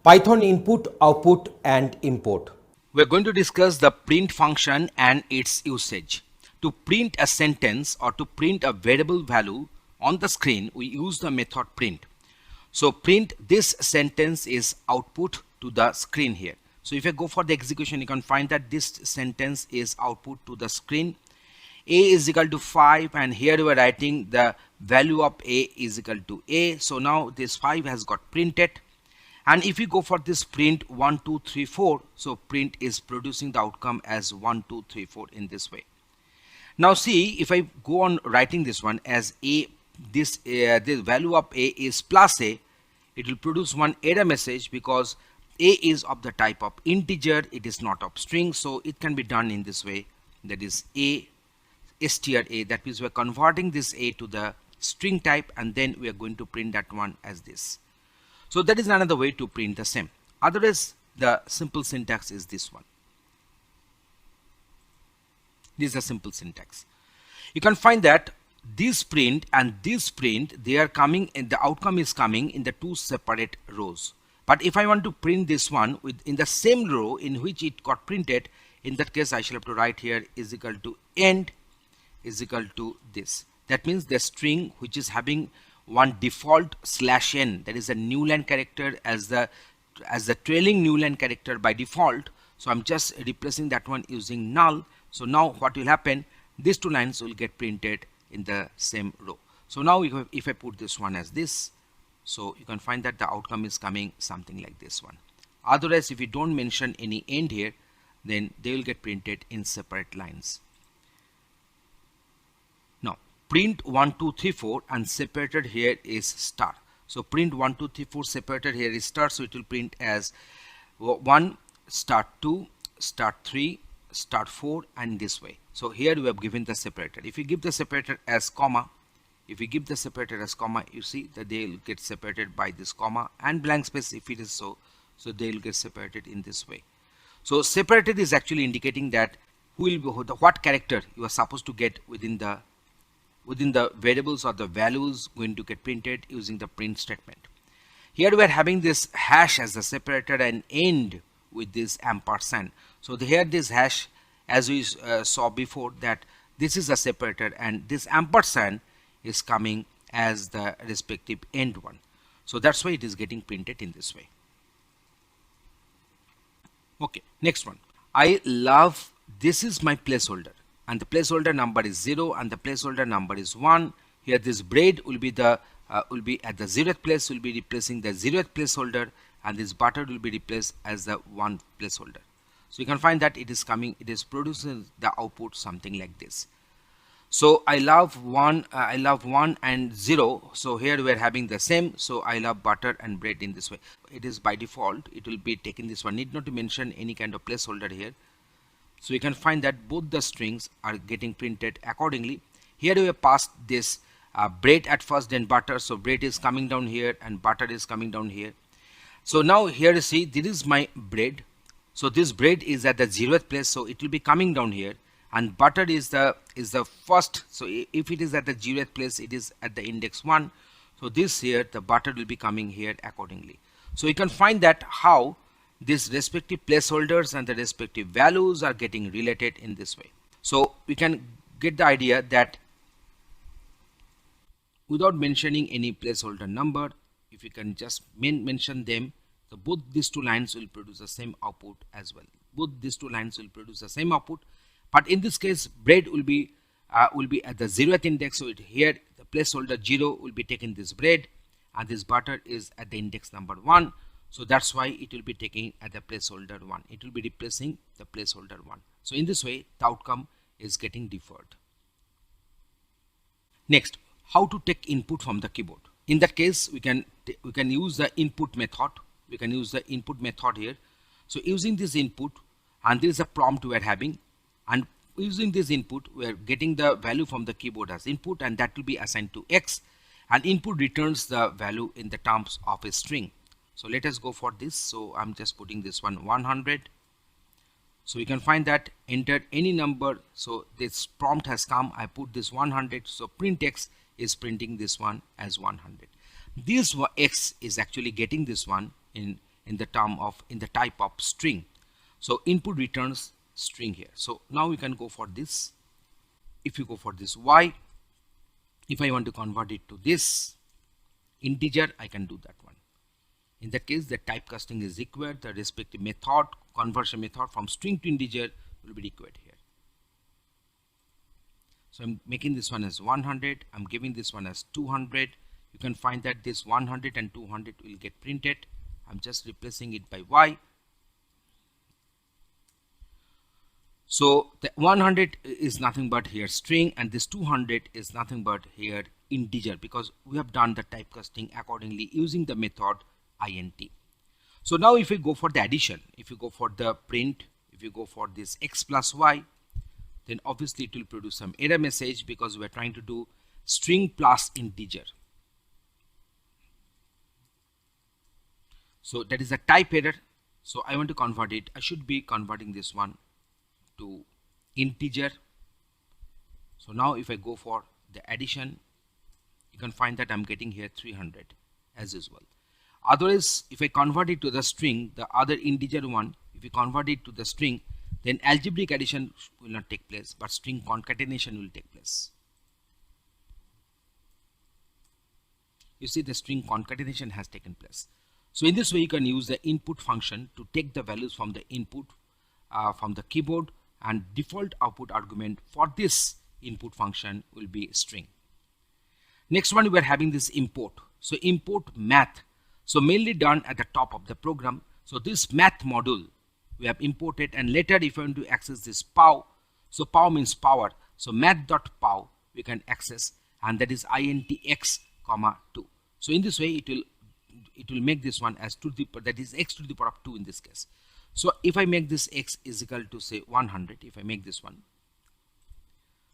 Python input, output and import. We're going to discuss the print function and its usage. To print a sentence or to print a variable value on the screen, we use the method print. So print this sentence is output to the screen here. So if I go for the execution, you can find that this sentence is output to the screen. A is equal to 5, and here we are writing the value of A is equal to A. So now this 5 has got printed. And if we go for this print 1 2 3 4, so print is producing the outcome as 1 2 3 4 in this way. Now see, if I go on writing this one as A, this value of A is plus A, it will produce one error message because A is of the type of integer, it is not of string. So it can be done in this way, that is A str A, that means we are converting this A to the string type, and then we are going to print that one as this. So that is another way to print the same. Otherwise, the simple syntax is this one. This is a simple syntax. You can find that this print and this print, they are coming, and the outcome is coming in the two separate rows. But if I want to print this one in the same row in which it got printed, in that case I shall have to write here is equal to end is equal to this. That means the string which is having one default /n, that is a new line character as the trailing new line character by default. So I'm just replacing that one using null. So now what will happen, these two lines will get printed in the same row. So now if I put this one as this, so you can find that the outcome is coming something like this one. Otherwise, if you don't mention any end here, then they will get printed in separate lines. Print 1 2 3 4 and separated here is star. So print 1 2 3 4 separated here is star, so it will print as 1 start 2 start 3 start 4 and this way. So here we have given the separator. If you give the separator as comma, you see that they will get separated by this comma and blank space if it is so they will get separated in this way. So separated is actually indicating that what character you are supposed to get within the variables or the values going to get printed using the print statement. Here we are having this hash as the separator and end with this ampersand. So here this hash, as we saw before, that this is a separator and this ampersand is coming as the respective end one. So that's why it is getting printed in this way. Okay, next one. I love, this is my placeholder, and the placeholder number is 0 and the placeholder number is 1. Here this bread will be the will be at the 0th place, will be replacing the 0th placeholder, and this butter will be replaced as the 1 placeholder. So you can find that it is coming, it is producing the output something like this. So I love 1 and 0. So here we are having the same. So I love butter and bread in this way. It is by default, it will be taking this one. Need not to mention any kind of placeholder here. So you can find that both the strings are getting printed accordingly. Here we have passed this bread at first, then butter. So bread is coming down here and butter is coming down here. So now here you see, this is my bread. So this bread is at the 0th place, so it will be coming down here, and butter is the first. So if it is at the 0th place, it is at the index 1. So this here, the butter will be coming here accordingly. So you can find that how these respective placeholders and the respective values are getting related in this way. So we can get the idea that without mentioning any placeholder number, if you can just mention them, so both these two lines will produce the same output as well. Both these two lines will produce the same output, but in this case bread will be at the 0th index. So here the placeholder 0 will be taking this bread, and this butter is at the index number 1. So that's why it will be taking at the placeholder 1. It will be replacing the placeholder 1. So in this way, the outcome is getting deferred. Next, how to take input from the keyboard. In that case, we can use the input method. We can use the input method here. So using this input, and there is a prompt we are having, and using this input, we are getting the value from the keyboard as input, and that will be assigned to X, and input returns the value in the terms of a string. So let us go for this. So I'm just putting this one 100. So you can find that enter any number. So this prompt has come. I put this 100. So print X is printing this one as 100. This X is actually getting this one in in the type of string. So input returns string here. So now we can go for this. If you go for this y, if I want to convert it to this integer, I can do that one. In that case, the typecasting is required. The respective method, conversion method from string to integer will be required here. So I'm making this one as 100. I'm giving this one as 200. You can find that this 100 and 200 will get printed. I'm just replacing it by y. So the 100 is nothing but here string, and this 200 is nothing but here integer, because we have done the typecasting accordingly using the method int. So now if we go for the addition, if you go for the print, if you go for this x plus y, then obviously it will produce some error message because we are trying to do string plus integer. So that is a type error. So I want to convert it. I should be converting this one to integer. So now if I go for the addition, you can find that I'm getting here 300 as usual. Otherwise, if I convert it to the string, the other integer one, if you convert it to the string, then algebraic addition will not take place, but string concatenation will take place. You see, the string concatenation has taken place. So in this way, you can use the input function to take the values from the input from the keyboard, and default output argument for this input function will be string. Next one, we are having this import. So import math. So mainly done at the top of the program. So this math module we have imported, and later if you want to access this pow, so pow means power. So math.pow we can access, and that is intx, 2. So in this way it will make this one as to the, that is x to the power of 2 in this case. So if I make this x is equal to say 100, if I make this one,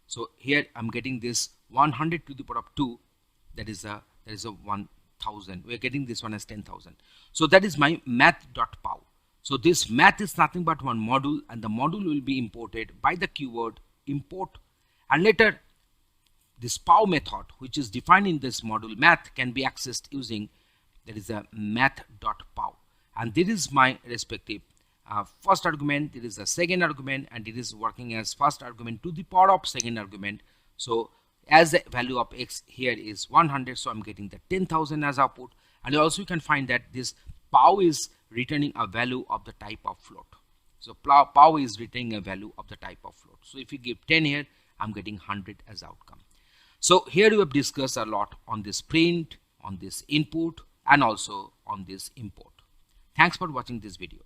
so here I'm getting this 100 to the power of 2, that is a 1000. We're getting this one as 10,000. So that is my math.pow. So this math is nothing but one module, and the module will be imported by the keyword import, and later this pow method, which is defined in this module math, can be accessed using, that is a math.pow, and this is my respective first argument, it is the second argument, and it is working as first argument to the power of second argument. So as the value of x here is 100, so I'm getting the 10,000 as output. And also you can find that this pow is returning a value of the type of float. So pow is returning a value of the type of float. So if you give 10 here, I'm getting 100 as outcome. So here we have discussed a lot on this print, on this input, and also on this import. Thanks for watching this video.